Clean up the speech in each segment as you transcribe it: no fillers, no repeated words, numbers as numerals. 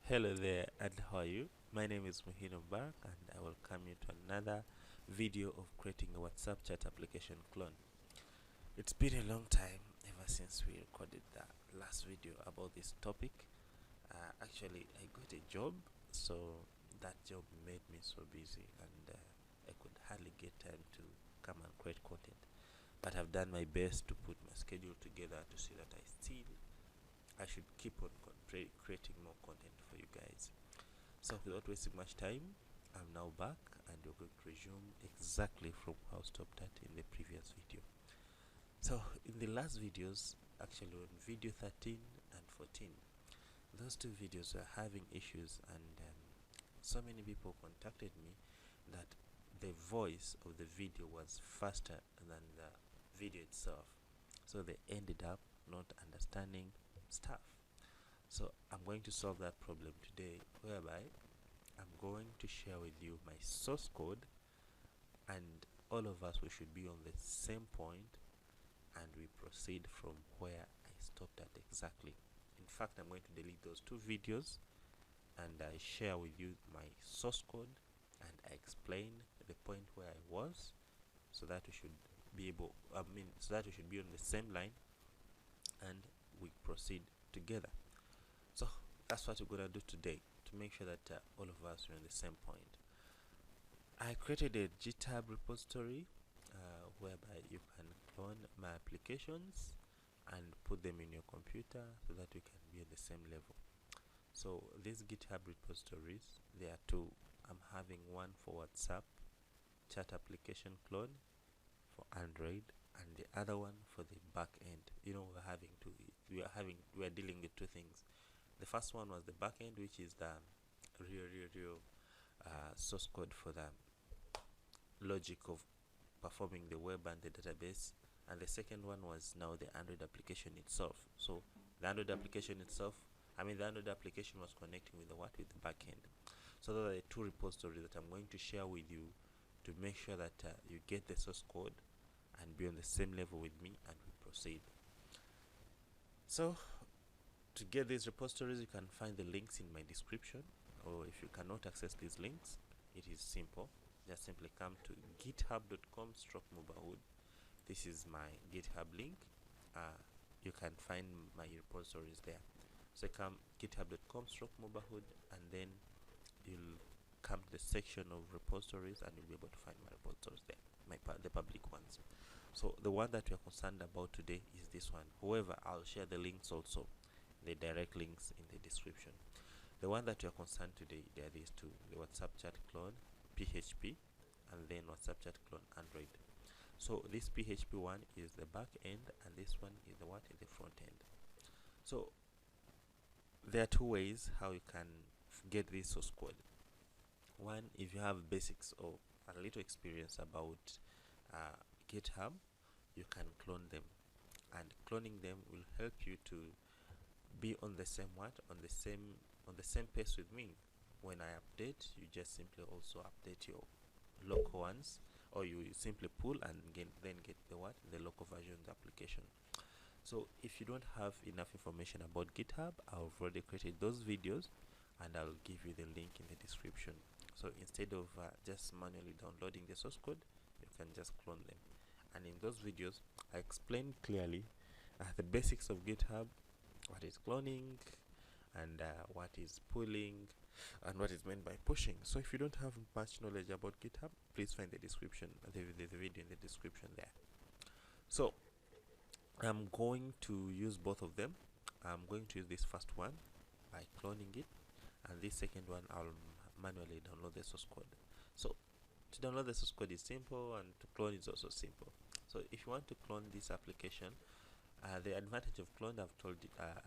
Hello there, and how are you? My name is Muhino Mubarak, and I welcome you to another video of creating a WhatsApp chat application clone. It's been a long time ever since we recorded the last video about this topic. Actually, I got a job, so that job made me so busy, and I could hardly get time to come and create content. But I've done my best to put my schedule together to see that I should keep on creating more content for you guys. So without wasting much time, I'm now back and we're going to resume exactly from how I stopped at in the previous video. So in the last videos, actually on video 13 and 14, those two videos were having issues, and so many people contacted me that the voice of the video was faster than the video itself, so they ended up not understanding stuff. So I'm going to solve that problem today, whereby I'm going to share with you my source code, and all of us, we should be on the same point, and we proceed from where I stopped at exactly. In fact, I'm going to delete those two videos and I share with you my source code, and I explain the point where I was, so that we should be on the same line and we proceed together. So that's what we're gonna do today, to make sure that all of us are on the same point. I created a Github repository whereby you can clone my applications and put them in your computer so that we can be at the same level. So these GitHub repositories, there are two. I'm having one for WhatsApp chat application clone for Android, and the other one for the back end. You know, we are dealing with two things. The first one was the back end, which is the real source code for the logic of performing the web and the database, and the second one was now the Android application itself. So the Android application was connecting with the backend. So those are the two repositories that I'm going to share with you to make sure that you get the source code and be on the same level with me, and we proceed. So to get these repositories, you can find the links in my description, or if you cannot access these links, it is simple. Just simply come to github.com/mobahood. This is my GitHub link. You can find my repositories there. So come github.com/mobahood, and then you'll come to the section of repositories, and you'll be able to find my repositories there, the public ones. So the one that we are concerned about today is this one. However, I'll share the links also, the direct links in the description. The one that we are concerned today, there are these two: the WhatsApp chat clone PHP, and then WhatsApp chat clone Android. So this PHP one is the back end, and this one is the front end. So there are two ways how you can get this source code. One, if you have basics or a little experience about GitHub, you can clone them, and cloning them will help you to be on the same pace with me. When I update, you just simply also update your local ones, or you simply pull and then get the local version of the application. So if you don't have enough information about GitHub, I've already created those videos, and I'll give you the link in the description. So instead of just manually downloading the source code, you can just clone them. And in those videos, I explain clearly the basics of GitHub, what is cloning, and what is pulling, and what is meant by pushing. So if you don't have much knowledge about GitHub, please find the video in the description there. So I'm going to use both of them. I'm going to use this first one by cloning it, and this second one I'll manually download the source code. So to download the source code is simple, and to clone is also simple. So if you want to clone this application, the advantage of clone, I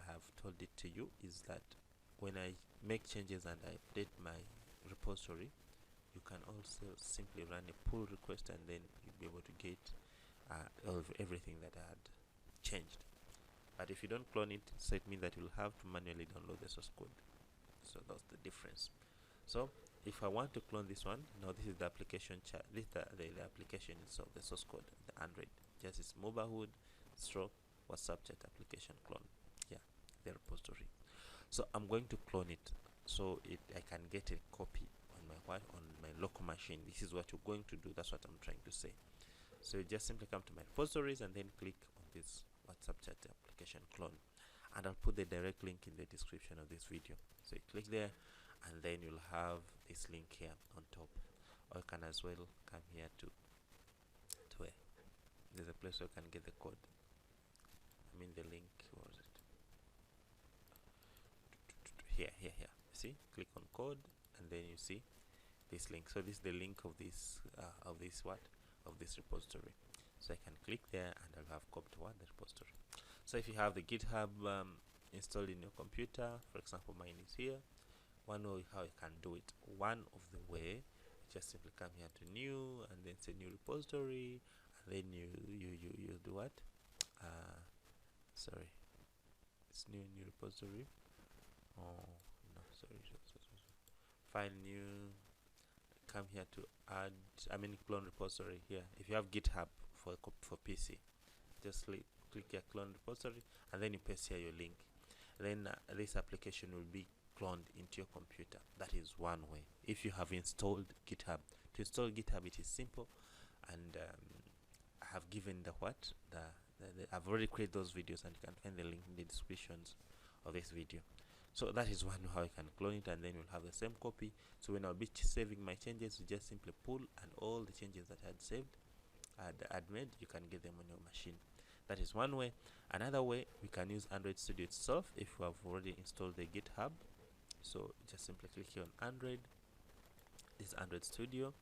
have told it to you, is that when I make changes and I update my repository, you can also simply run a pull request, and then you'll be able to get everything that I had changed. But if you don't clone it, so it means that you'll have to manually download the source code. So that's the difference. So if I want to clone this one, now this is the application chat. This is the application itself, the source code, the Android. Just is mobahood stroke WhatsApp chat application clone. Yeah, the repository. So I'm going to clone it. so I can get a copy on my local machine. This is what you're going to do. That's what I'm trying to say. So you just simply come to my repositories and then click on this WhatsApp chat application clone, and I'll put the direct link in the description of this video. So you click there, and then you'll have this link here on top, or you can as well come here to where there's a place where you can get the code. I mean the link. What was it? Here. See, click on code, and then you see this link. So this is the link of this repository. So I can click there, and I'll have copy to the repository. So if you have the GitHub installed in your computer, for example, mine is here. One way how you can do it. One of the way, just simply come here to new, and then say new repository, and then you do what? Sorry, it's new repository. Oh no, sorry. File new. Come here to add. Clone repository here. If you have GitHub for PC, just click here clone repository, and then you paste here your link. Then this application will be cloned into your computer. That is one way. If you have installed GitHub, to install GitHub it is simple, and I have given I've already created those videos, and you can find the link in the descriptions of this video. So that is one how you can clone it, and then you'll have the same copy. So when I'll be saving my changes, you just simply pull, and all the changes that I had saved, I'd made, you can get them on your machine. That is one way. Another way, we can use Android Studio itself if you have already installed the GitHub. So just simply click here on Android. This is Android Studio.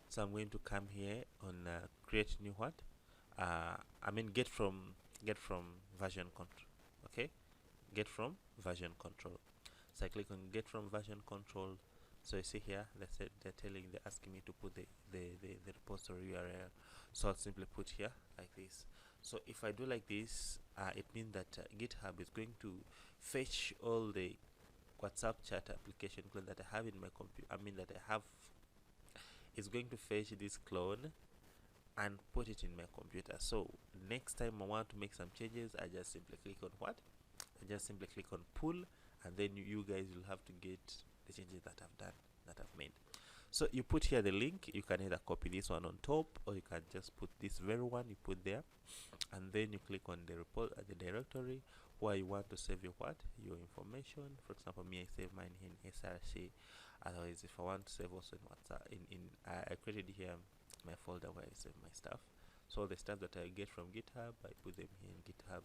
So I'm going to come here on create new what? Get from version control. Okay, get from version control. So I click on get from version control. So you see here they're asking me to put the repository URL. So I'll simply put here like this. So if I do like this, it means that GitHub is going to fetch all the WhatsApp chat application clone that I have in my computer. Is going to fetch this clone and put it in my computer. So next time I want to make some changes, I just simply click on what? I just simply click on pull, and then you guys will have to get the changes that I've made. So you put here the link. You can either copy this one on top, or you can just put this very one you put there, and then you click on the directory where you want to save your information. For example, me, I save mine in SRC. Otherwise, if I want to save also in WhatsApp, I created here my folder where I save my stuff. So the stuff that I get from GitHub, I put them here in GitHub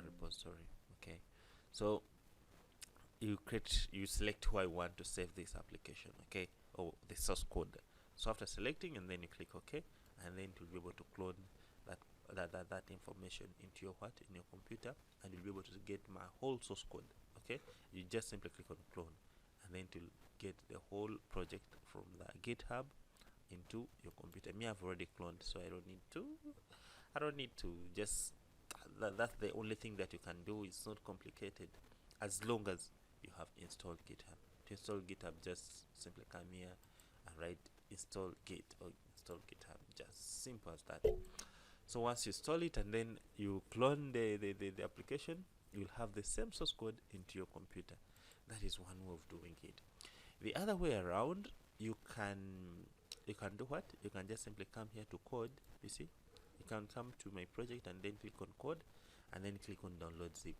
repository. Okay, so you select who I want to save this application, okay, or the source code. So after selecting, and then you click OK, and then it will be able to clone that information into your computer, and you'll be able to get my whole source code. Okay, you just simply click on clone, and then to get the whole project from the GitHub into your computer. I've already cloned, so I don't need to just that's the only thing that you can do. It's not complicated, as long as you have installed GitHub. To install GitHub, just simply come here and write install git or install GitHub. Just simple as that. So once you install it and then you clone the application, you'll have the same source code into your computer. That is one way of doing it. The other way around, you can do what? You can just simply come here to code. You see, you can come to my project and then click on code, and then click on download zip.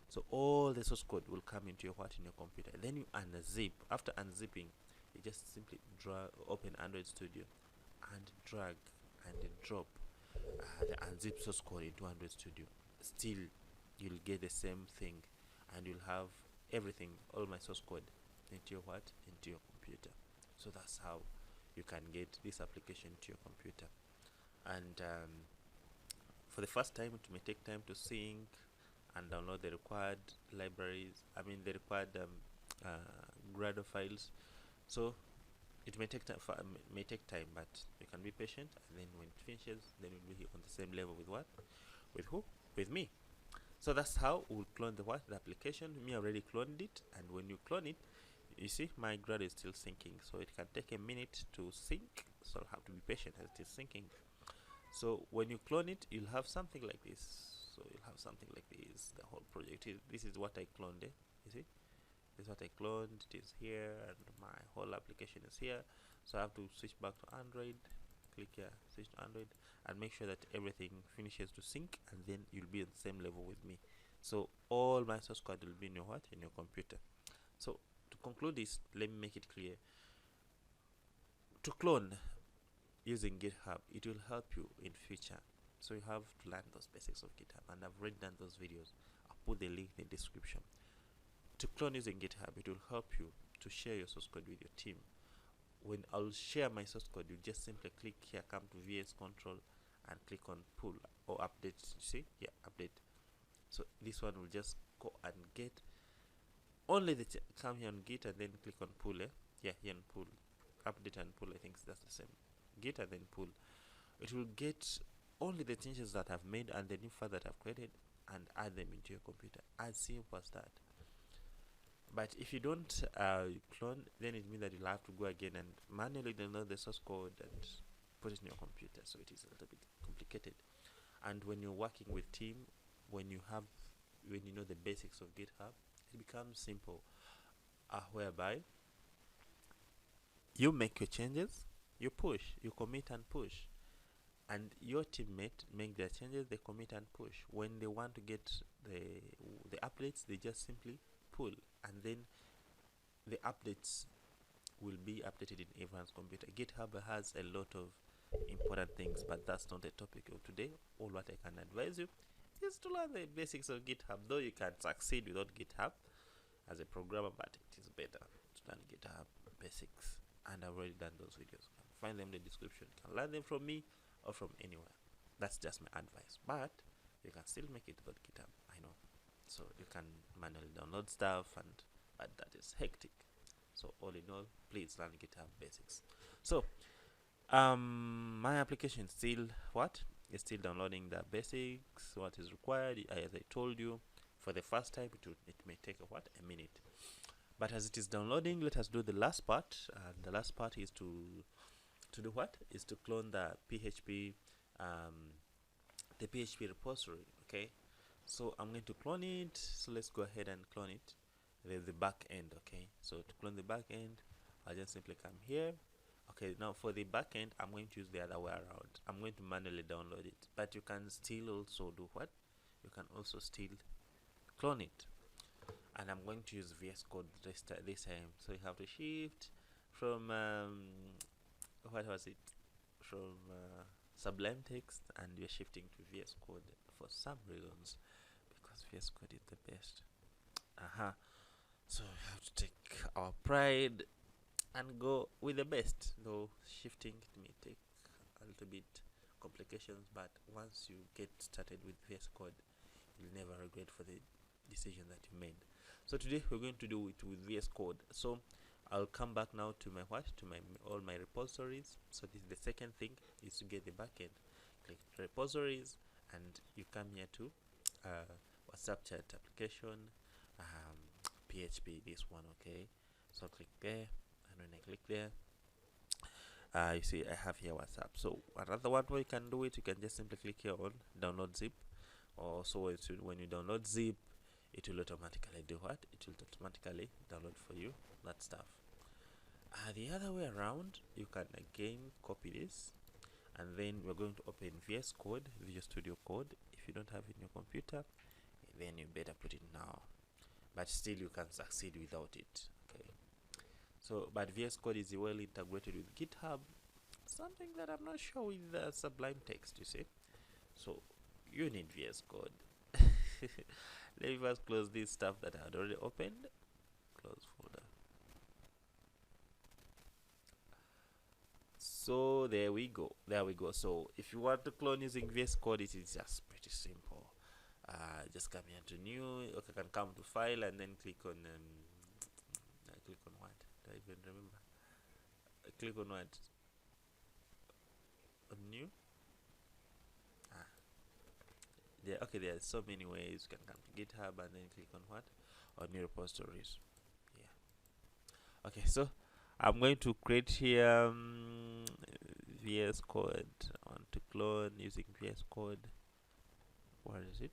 So all the source code will come into your computer. Then you unzip. After unzipping, you just simply open Android Studio and drag and drop the unzip source code into Android Studio. Still, you'll get the same thing, and you'll have everything, all my source code, into your computer. So that's how you can get this application to your computer. And for the first time, it may take time to sync and download the required libraries. The required Gradle files. So it may take time. But you can be patient, and then when it finishes, then we'll be on the same level with what? With who? With me. So that's how we'll clone the application. Me already cloned it, and when you clone it, you see my Gradle is still syncing, so it can take a minute to sync. So I'll have to be patient as it is syncing. So when you clone it, you'll have something like this. So you'll have something like this. The whole project. This is what I cloned. You see, This is what I cloned. It is here, and my whole application is here. So I have to switch back to Android. Click here, switch to Android, and make sure that everything finishes to sync, and then you'll be on the same level with me. So all my source code will be in your what? In your computer. So to conclude this, let me make it clear. To clone using GitHub, it will help you in future. So you have to learn those basics of GitHub, and I've already done those videos. I'll put the link in the description. To clone using GitHub, it will help you to share your source code with your team. When I'll share my source code, you just simply click here, come to VS Control, and click on pull or update. You see, yeah, update. So this one will just go and get only the come here on Git and then click on pull. Yeah, here on pull, update and pull. I think that's the same. Git and then pull. It will get only the changes that I've made and the new file that I've created and add them into your computer. As simple as that. But if you don't clone, then it means that you'll have to go again and manually download the source code and put it in your computer. So it is a little bit complicated. And when you're working with team, when you know the basics of GitHub, it becomes simple, whereby you make your changes, you push, you commit and push, and your teammate make their changes, they commit and push. When they want to get the updates, they just simply pull, and then the updates will be updated in everyone's computer. GitHub has a lot of important things, but that's not the topic of today. All what I can advise you is to learn the basics of GitHub, though you can succeed without GitHub as a programmer, but it is better to learn GitHub basics, and I've already done those videos. You can find them in the description. You can learn them from me or from anywhere. That's just my advice, but you can still make it without GitHub, I know. So you can manually download stuff, but that is hectic. So all in all, please learn GitHub basics. So my application is still it's still downloading the basics, what is required. As I told you, for the first time it may take a minute, but as it is downloading, let us do the last part. And the last part is to do is to clone the PHP repository. Okay, so I'm going to clone it. So let's go ahead and clone it. There's the back end. Okay, so to clone the back end, I'll just simply come here. Okay, now for the back end, I'm going to use the other way around. I'm going to manually download it, but you can still also do you can also still clone it. And I'm going to use VS Code this time. So you have to shift from what was it, from Sublime Text, and you're shifting to VS Code for some reasons, because VS Code is the best. So we have to take our pride and go with the best, though shifting it may take a little bit complications, but once you get started with VS Code, you'll never regret for the decision that you made. So today we're going to do it with VS Code. So I'll come back now to my all my repositories. So this is the second thing, is to get the backend. Click repositories, and you come here to WhatsApp chat application, PHP, this one. Okay, so click there, and when I click there, you see I have here WhatsApp. So another one way you can do it, you can just simply click here on download zip. Or so when you download zip, it will automatically do it will automatically download for you that stuff. The other way around, you can again copy this, and then we're going to open VS Code, Visual Studio Code. If you don't have it in your computer, then you better put it now, but still you can succeed without it. Okay, so but VS Code is well integrated with GitHub, something that I'm not sure with Sublime Text, you see. So you need VS Code. Let me first close this stuff that I had already opened. Close folder. So there we go. So if you want to clone using VS Code, it is just pretty simple. Just come here to new. Okay, can come to file and then click on click on what? Do I even remember? Click on what? On new. Okay, there are so many ways. You can come to GitHub and then click on what? On new repositories. Yeah. Okay, so I'm going to create here VS Code. I want to clone using VS Code. Where is it?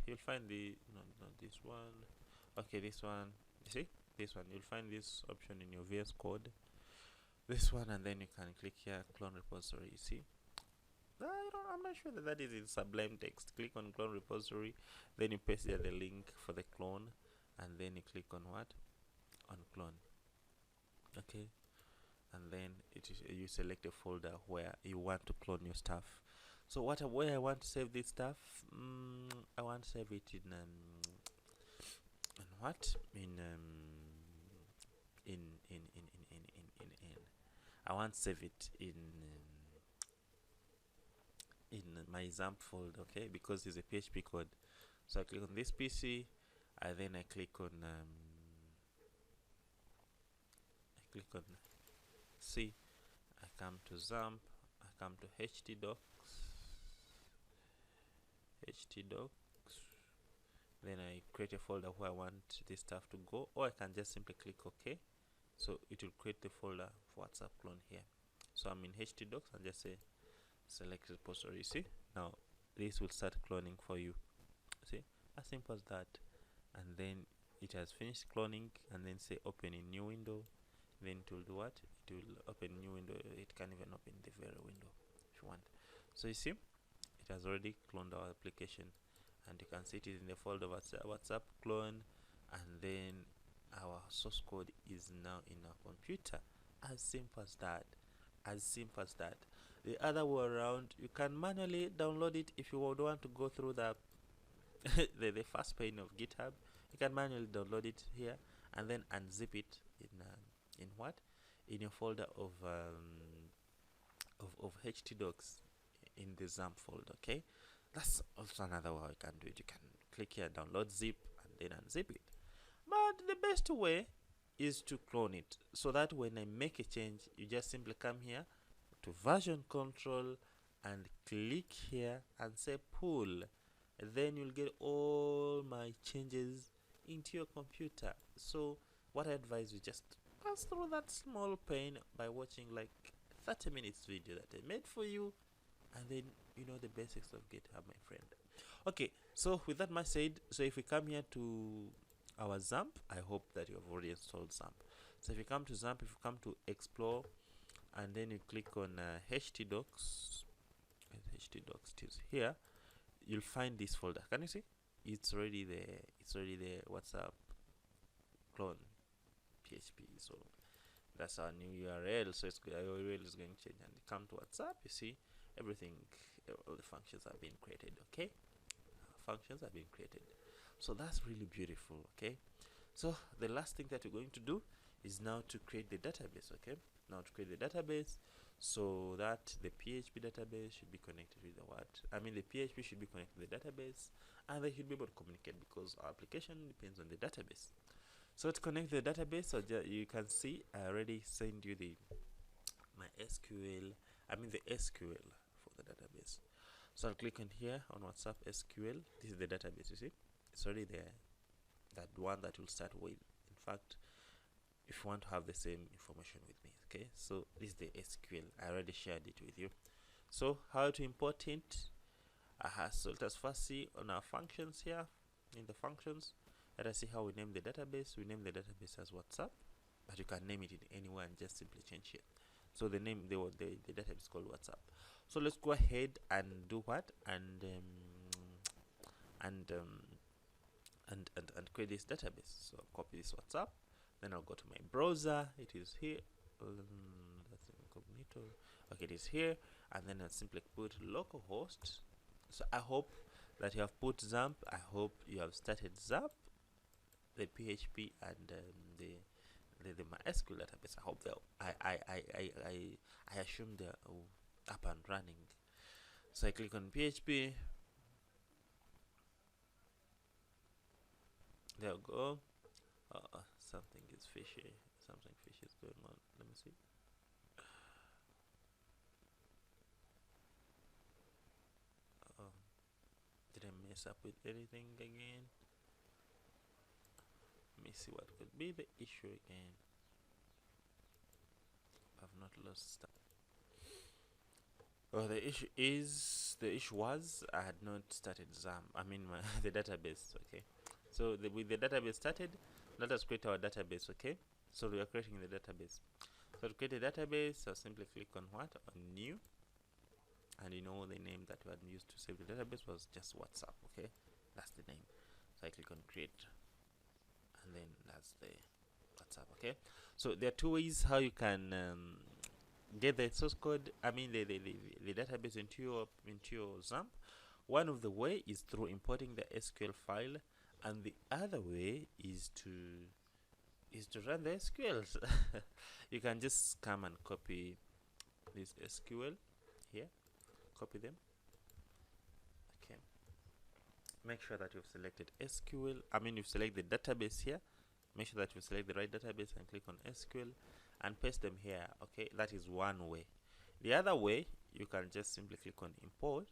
you'll find the not this one. Okay, this one. You see this one. You'll find this option in your VS Code. This one, and then you can click here, clone repository. You see. I'm not sure that is in Sublime Text. Click on clone repository, then you paste there the link for the clone, and then you click on what? On clone. Okay, and then you select a folder where you want to clone your stuff. So where I want to save this stuff? I want to save it in what? I want to save it in my XAMPP folder, okay, because it's a PHP code. So I click on this PC, and then I click on C. I come to XAMPP, I come to htdocs, then I create a folder where I want this stuff to go, or I can just simply click OK. So it will create the folder for WhatsApp clone here. So I'm in htdocs and just say select repository. See, now this will start cloning for you. See, as simple as that. And then it has finished cloning, and then say open in new window. Then it will do what? It will open new window. It can even open the very window if you want. So you see, it has already cloned our application, and you can see it is in the folder WhatsApp clone, and then our source code is now in our computer. As simple as that. As simple as that. The other way around, you can manually download it if you would want to go through the the first pane of GitHub. You can manually download it here and then unzip it in what? In your folder of htdocs in the XAMPP folder. Okay, that's also another way you can do it. You can click here, download zip, and then unzip it. But the best way is to clone it, so that when I make a change, you just simply come here to version control and click here and say pull. Then you'll get all my changes into your computer. So what I advise you, just pass through that small pain by watching like 30 minutes video that I made for you, and then you know the basics of GitHub, my friend. Okay, so with that much said, so if we come here to our XAMPP, I hope that you have already installed XAMPP. So if you come to XAMPP, if you come to explore, and then you click on htdocs, it is here, you'll find this folder. Can you see? It's already there. It's already there. WhatsApp clone PHP. So that's our new URL. So our URL is going to change, and you come to WhatsApp. You see everything. All the functions have been created. Okay, functions have been created. So that's really beautiful. Okay, so the last thing that we're going to do is now to create the database. Okay, now to create the database, so that the PHP database should be connected with the what? I mean, the PHP should be connected to the database, and they should be able to communicate, because our application depends on the database. So to connect the database, so you can see I already sent you the SQL for the database. So I'll click on here on WhatsApp SQL. This is the database. You see, it's already there. That one that will start with. In fact, if you want to have the same information with me, okay, so this is the SQL. I already shared it with you. So how to import it? So let us first see on our functions here. In the functions, let us see how we name the database. We name the database as WhatsApp, but you can name it in anywhere and just simply change it. So the name, the database is called WhatsApp. So let's go ahead and do what? And create this database. So I'll copy this WhatsApp, then I'll go to my browser. It is here. That's incognito. Okay, it is here, and then I'll simply put localhost. So I hope that you have put XAMPP. I hope you have started XAMPP, the PHP, and the MySQL database. I hope that I assume they're up and running. So I click on PHP. There we go. Something is fishy. Something fishy is going on. Let me see. Did I mess up with anything again? Let me see what could be the issue again. I've not lost stuff. Well, the issue was I had not started XAMPP. I mean, the database. Okay, so with the database started, let us create our database. Okay, so we are creating the database. So to create a database, I'll simply click on what? On new, and you know the name that we had used to save the database was just WhatsApp. Okay, that's the name. So I click on create, and then that's the WhatsApp. Okay, so there are two ways how you can get the source code, I mean the database into your XAMPP. One of the way is through importing the SQL file, and the other way is to run the SQLs. You can just come and copy this SQL here, copy them. Okay, make sure that you've selected SQL. I mean, you've selected the database here. Make sure that you select the right database and click on SQL and paste them here. Okay, that is one way. The other way, you can just simply click on import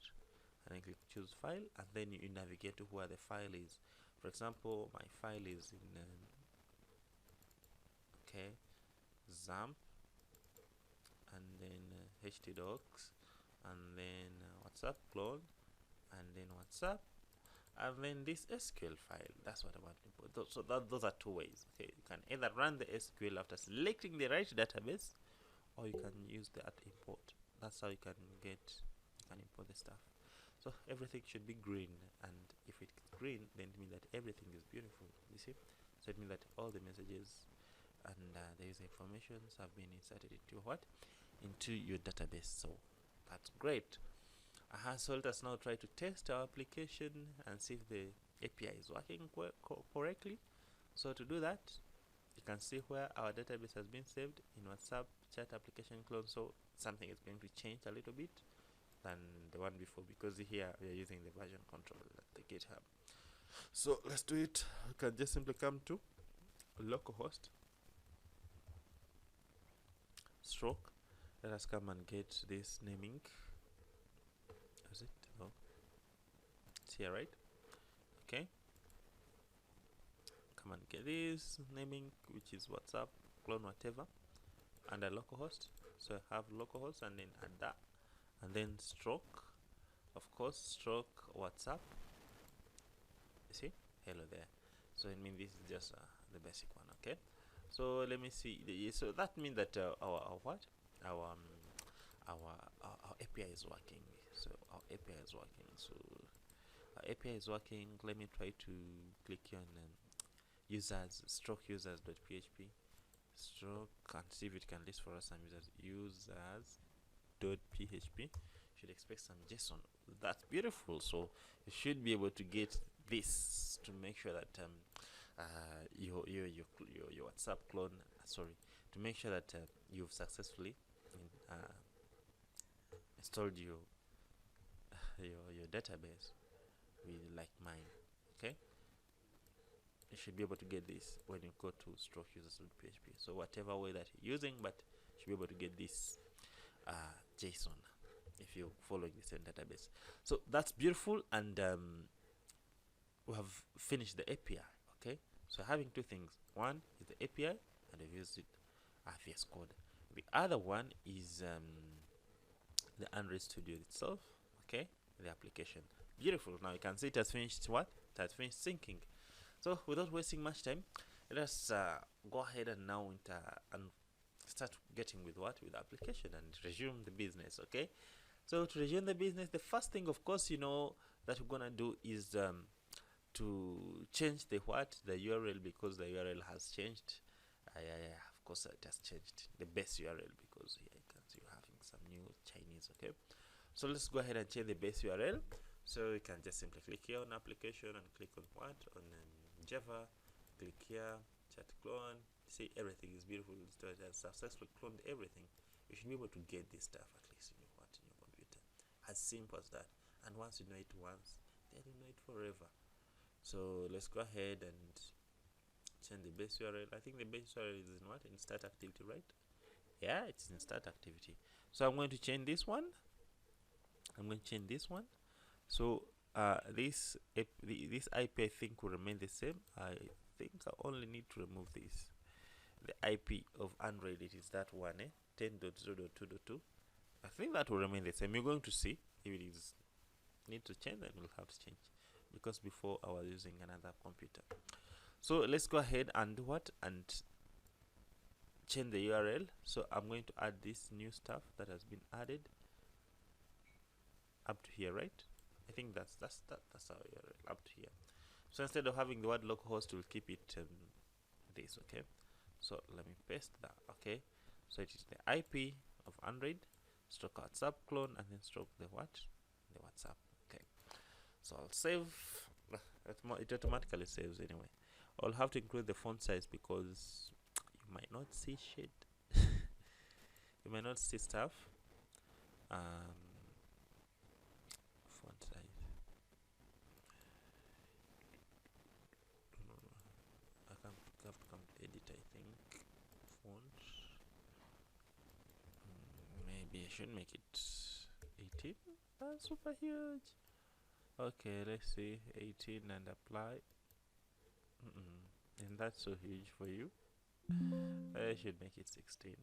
and then click choose file, and then you navigate to where the file is. For example, my file is in okay, XAMPP, and then htdocs, and then WhatsApp clone, and then WhatsApp, and then this SQL file. That's what I want to import. So those are two ways. Okay, you can either run the SQL after selecting the right database, or you can use the import. That's how you can import the stuff. So everything should be green, and if it's green, then it means that everything is beautiful. You see, so it means that all the messages and the user informations have been inserted into your database. So that's great. So let us now try to test our application and see if the API is working correctly. So to do that, you can see where our database has been saved in WhatsApp chat application clone. So something is going to change a little bit than the one before, because here we are using the version control, the GitHub. So let's do it. We can just simply come to localhost stroke. Let us come and get this naming. Is it? No. It's here, right? Okay. Come and get this naming, which is WhatsApp clone whatever, under localhost. So I have localhost, and then add that, and then stroke, of course, stroke WhatsApp. You see, hello there. So I mean, this is just the basic one. Okay, so let me see. So that means that our API is working. So our API is working. So our API is working. Let me try to click on users, stroke users.php, stroke, and see if it can list for us some users.php. Should expect some JSON. That's beautiful. So you should be able to get this to make sure that your WhatsApp clone, to make sure that you've successfully installed your database with like mine. Okay, you should be able to get this when you go to stroke users.php. So whatever way that you're using, but you should be able to get this JSON if you're following the same database. So that's beautiful, and we have finished the API. Okay, so having two things. One is the API, and we've used it VS Code. The other one is the Android Studio itself. Okay, the application. Beautiful. Now you can see it has finished what? It has finished syncing. So without wasting much time, let us go ahead and now and start getting with the application and resume the business. Okay, so to resume the business, the first thing, of course, that we're gonna do is to change the URL, because the URL has changed. Of course it has changed the base URL, because here you can see you're having some new Chinese. Okay, so let's go ahead and change the base URL. So you can just simply click here on application and click on on Java, click here, chat clone. See, everything is beautiful. It has successfully cloned everything. You should be able to get this stuff at least in your computer. As simple as that. And once you know it once, then you know it forever. So let's go ahead and change the base URL. I think the base URL is in start activity, right? Yeah, it's in start activity. So I'm going to change this one. So this IP, I think, will remain the same. I think I only need to remove this. The IP of Android, it is that one, 10.0.2.2. I think that will remain the same. You're going to see if it is need to change, then we'll have to change, because before I was using another computer. So let's go ahead and do what, and change the URL. So I'm going to add this new stuff that has been added up to here, right? I think that's our URL up to here. So instead of having the word localhost, we'll keep it this. Okay, so let me paste that. Okay, so it is the IP of Android stroke WhatsApp clone, and then stroke the what, the WhatsApp. Okay, so I'll save. It automatically saves anyway. I'll have to include the font size because you might not see shit. You might not see stuff. Font size. No, I have to come to edit, I think. Font. Maybe I should make it 18. That's super huge. Okay, let's see, 18 and apply. And that's so huge for you. I should make it 16.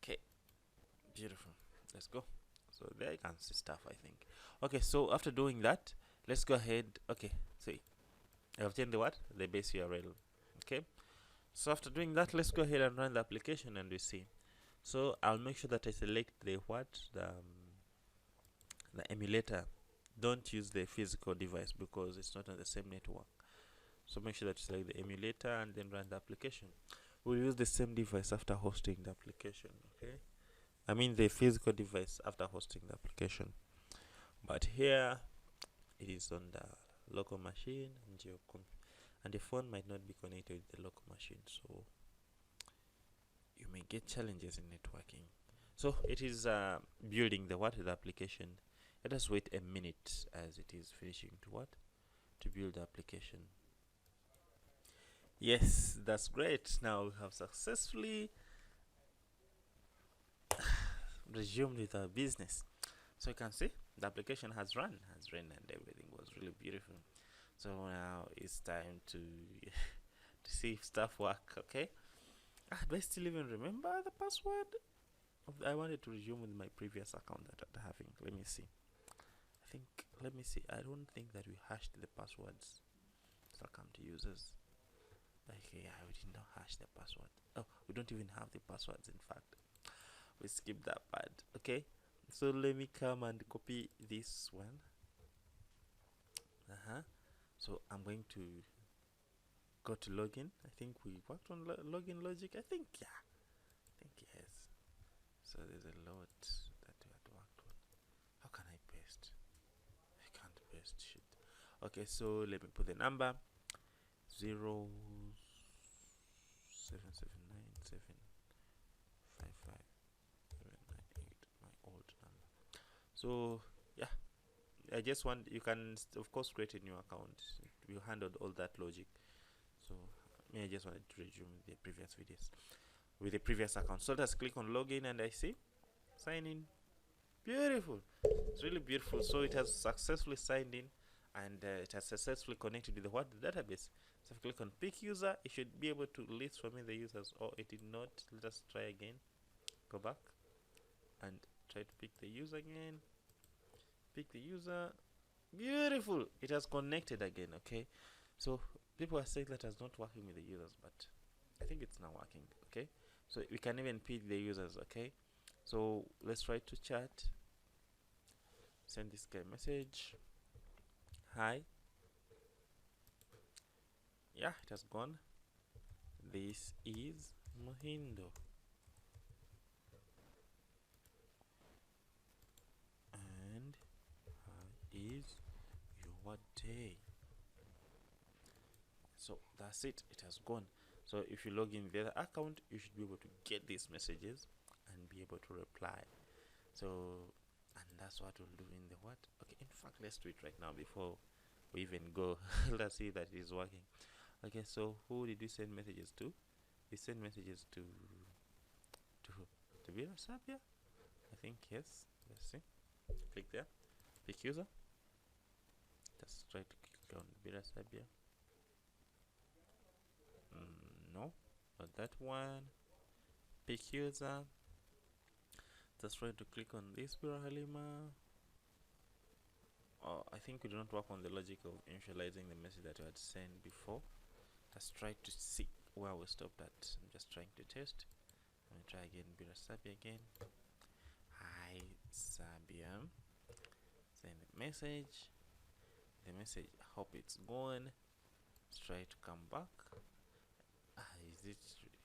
Okay, beautiful. Let's go. So there you can see stuff, I think. Okay, so after doing that, let's go ahead. Okay, see, I've changed the what? The base URL. Okay, so after doing that, let's go ahead and run the application and we see. So I'll make sure that I select the what, the emulator. Don't use the physical device because it's not on the same network. So make sure that you select the emulator and then run the application. We'll use the same device after hosting the application. Okay, I mean the physical device after hosting the application, but here it is on the local machine, and the phone might not be connected with the local machine, so you may get challenges in networking. So it is building the application. Let us wait a minute as it is finishing to build the application. Yes, that's great. Now we have successfully resumed with our business. So you can see the application has run, and everything was really beautiful. So now it's time to to see if stuff work. Okay, do I still even remember the password? I wanted to resume with my previous account that I'm having. Let me see. Let me see. I don't think that we hashed the passwords. Welcome to users. Okay, yeah, we did not hash the password. Oh, we don't even have the passwords. In fact, we skipped that part. Okay, so let me come and copy this one. So I'm going to go to login. I think we worked on login logic. I think yes. So there's a lot that we had worked on. How can I paste? I can't paste shit. Okay, so let me put the number 0 7 7 9 7 5 5 7 9 8, my old number. So yeah, I just want, you can of course create a new account. We handled all that logic. So I just wanted to resume the previous videos with the previous account. So let's click on login and I see sign in. Beautiful. It's really beautiful. So it has successfully signed in, and it has successfully connected with the database. So if I click on pick user, it should be able to list for me the users, or it did not. Let us try again. Go back and try to pick the user again. Pick the user. Beautiful. It has connected again. Okay, so people are saying that it's not working with the users, but I think it's now working. Okay, so we can even pick the users. Okay, so let's try to chat. Send this guy a message. Hi. Yeah, it has gone. This is Mohindo, and how is your day? So that's it. It has gone. So if you log in the other account, you should be able to get these messages and be able to reply. So, and that's what we'll do in the Okay, in fact, let's do it right now before we even go. Let's see that it is working. Okay, so who did we send messages to? We send messages to Vera Sabia? I think yes. Let's see. Click there. Pick user. Let's try to click on Vera Sabia. No, not that one. pick user. Just try to click on this Halima. Oh, I think we do not work on the logic of initializing the message that we had sent before. Let's try to see where we stopped at. I'm just trying to test. Let me try again. Sabia again. Hi Sabia. Send the message. The message, hope it's gone. Let's try to come back. Is it?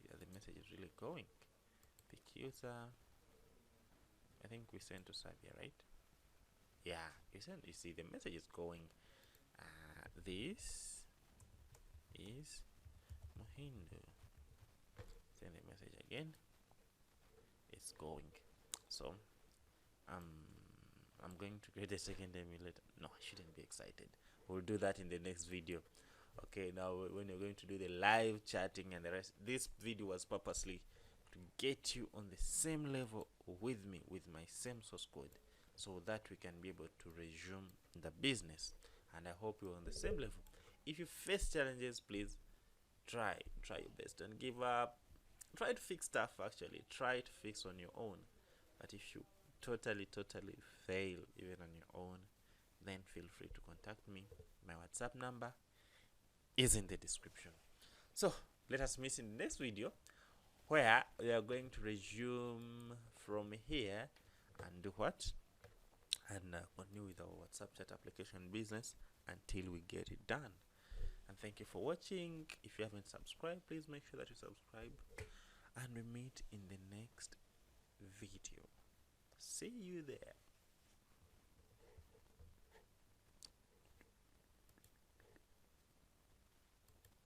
Yeah, the message is really going. Pick user. I think we sent to Sabia, right? Yeah, you see the message is going. This is Mohindo. Send the message again. It's going. So I'm going to create a second emulator. No, I shouldn't be excited. We'll do that in the next video. Okay, now when you're going to do the live chatting and the rest, this video was purposely to get you on the same level with me, with my same source code, so that we can be able to resume the business. And I hope you're on the same level. If you face challenges, please try your best. Don't give up. Try to fix stuff. Actually, try to fix on your own. But if you totally fail even on your own, then feel free to contact me. My WhatsApp number is in the description. So let us meet in the next video, where we are going to resume from here and do what? And continue with our WhatsApp chat application business until we get it done. And thank you for watching. If you haven't subscribed, please make sure that you subscribe. And we meet in the next video. See you there.